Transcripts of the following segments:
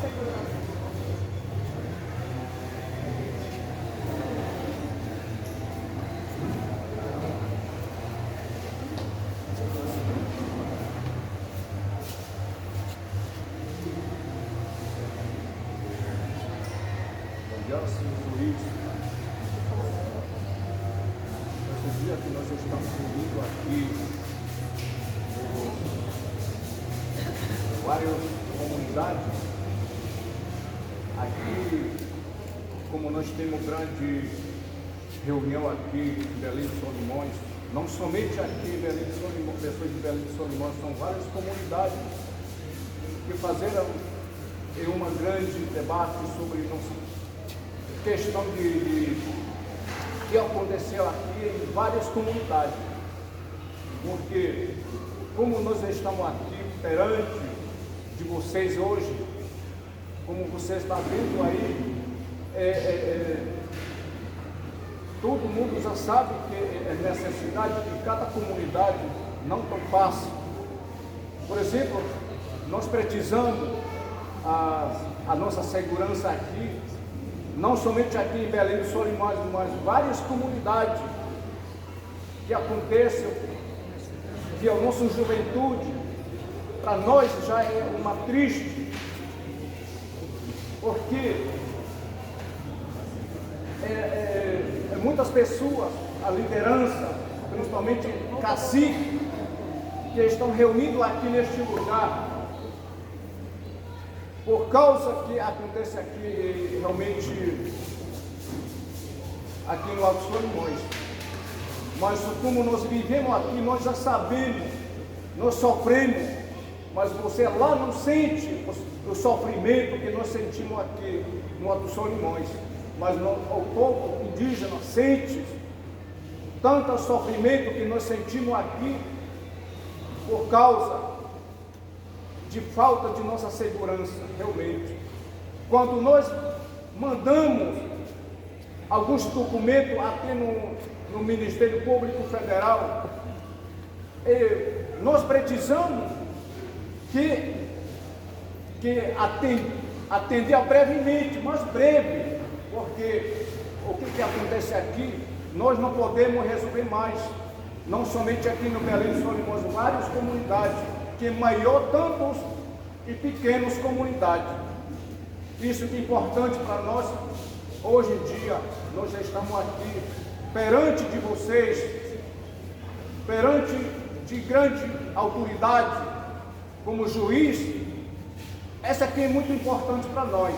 segurança. Senhor juiz, nesse dia que nós estamos reunidos aqui, várias comunidades, aqui, como nós temos grande reunião aqui em Belém de Solimões, não somente aqui em Belém de Solimões, pessoas de Belém de Solimões, são várias comunidades que fizeram uma grande debate sobre questão de que aconteceu aqui em várias comunidades, porque como nós estamos aqui perante de vocês hoje, como você está vendo aí, todo mundo já sabe que é necessidade de cada comunidade não tão fácil. Por exemplo, nós precisamos a nossa segurança aqui, não somente aqui em Belém do Solimões, mas várias comunidades que acontecem, que a nossa juventude, para nós já é uma triste, porque muitas pessoas, a liderança, principalmente cacique, que estão reunidos aqui neste lugar, por causa que acontece aqui realmente aqui no Alto Solimões. Mas como nós vivemos aqui, nós já sabemos, nós sofremos, mas você lá não sente o sofrimento que nós sentimos aqui no Alto Solimões. Mas o povo indígena sente tanto sofrimento que nós sentimos aqui por causa de falta de nossa segurança, realmente. Quando nós mandamos alguns documentos aqui no Ministério Público Federal, nós precisamos que atender brevemente, mas breve, porque o que acontece aqui, nós não podemos resolver mais, não somente aqui no Belém de Solimões, várias comunidades, que maior tantos e pequenas comunidades. Isso que é importante para nós. Hoje em dia, nós já estamos aqui perante de vocês, perante de grande autoridade, como juiz. Essa aqui é muito importante para nós.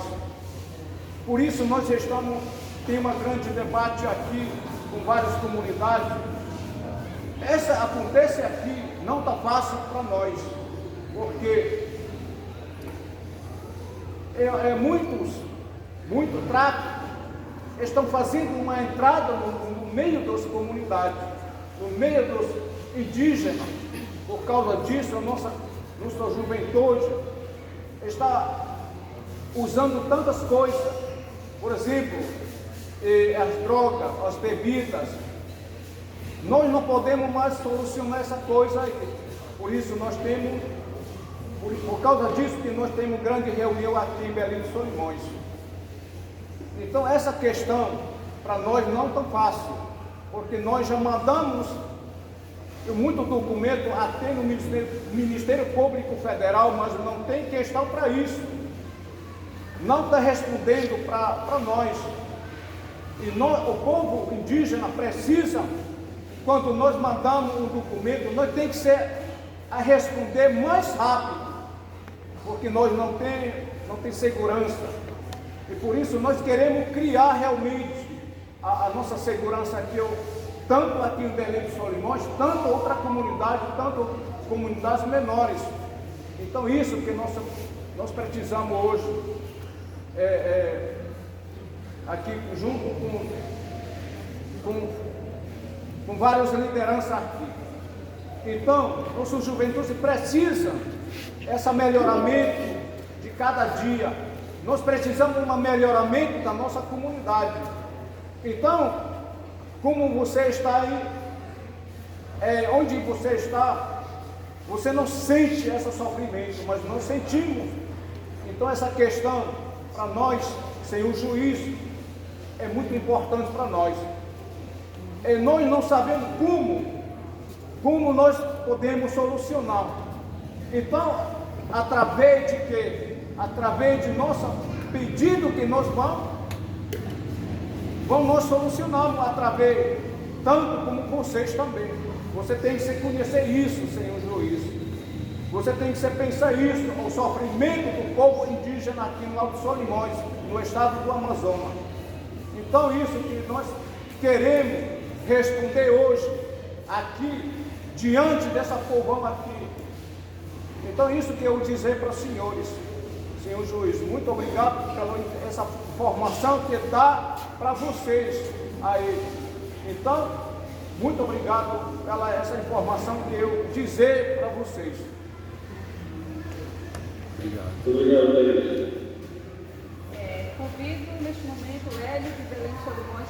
Por isso nós tem uma grande debate aqui com várias comunidades. Essa acontece aqui, não está fácil para nós, porque muito tráfico estão fazendo uma entrada no meio das comunidades, no meio dos indígenas. Por causa disso, a nossa juventude está usando tantas coisas, por exemplo, as drogas, as bebidas. Nós não podemos mais solucionar essa coisa aí. Por isso nós temos, por causa disso que nós temos grande reunião aqui em Belém de Solimões. Então essa questão para nós não é tão fácil, porque nós já mandamos muito documento até no Ministério Público Federal, mas não tem questão para isso. Não está respondendo para nós. E o povo indígena precisa, quando nós mandamos um documento, nós tem que ser a responder mais rápido, porque nós não tem segurança. E por isso nós queremos criar realmente a nossa segurança aqui, tanto aqui em Belém de Solimões, tanto outra comunidade, tanto comunidades menores. Então isso que nós precisamos hoje, aqui junto com várias lideranças aqui. Então, nossa juventude precisa esse melhoramento de cada dia. Nós precisamos de um melhoramento da nossa comunidade. Então, como você está aí, onde você está, você não sente esse sofrimento, mas nós sentimos. Então essa questão, para nós, sem o juízo, é muito importante para nós. E nós não sabemos como nós podemos solucionar. Então, através de quê? Através de nosso pedido que nós vamos nós solucionar através, tanto como vocês também. Você tem que se conhecer isso, Senhor juiz. Você tem que se pensar isso, o sofrimento do povo indígena aqui no Alto Solimões, no estado do Amazonas. Então isso que nós queremos responder hoje, aqui, diante dessa povão aqui. Então isso que eu dizer para os senhores, senhor juiz, muito obrigado pela essa informação que dá para vocês aí. Então, muito obrigado pela essa informação que eu dizer para vocês. Obrigado. Obrigado, David. Convido neste momento o Hélio de Belém Solimões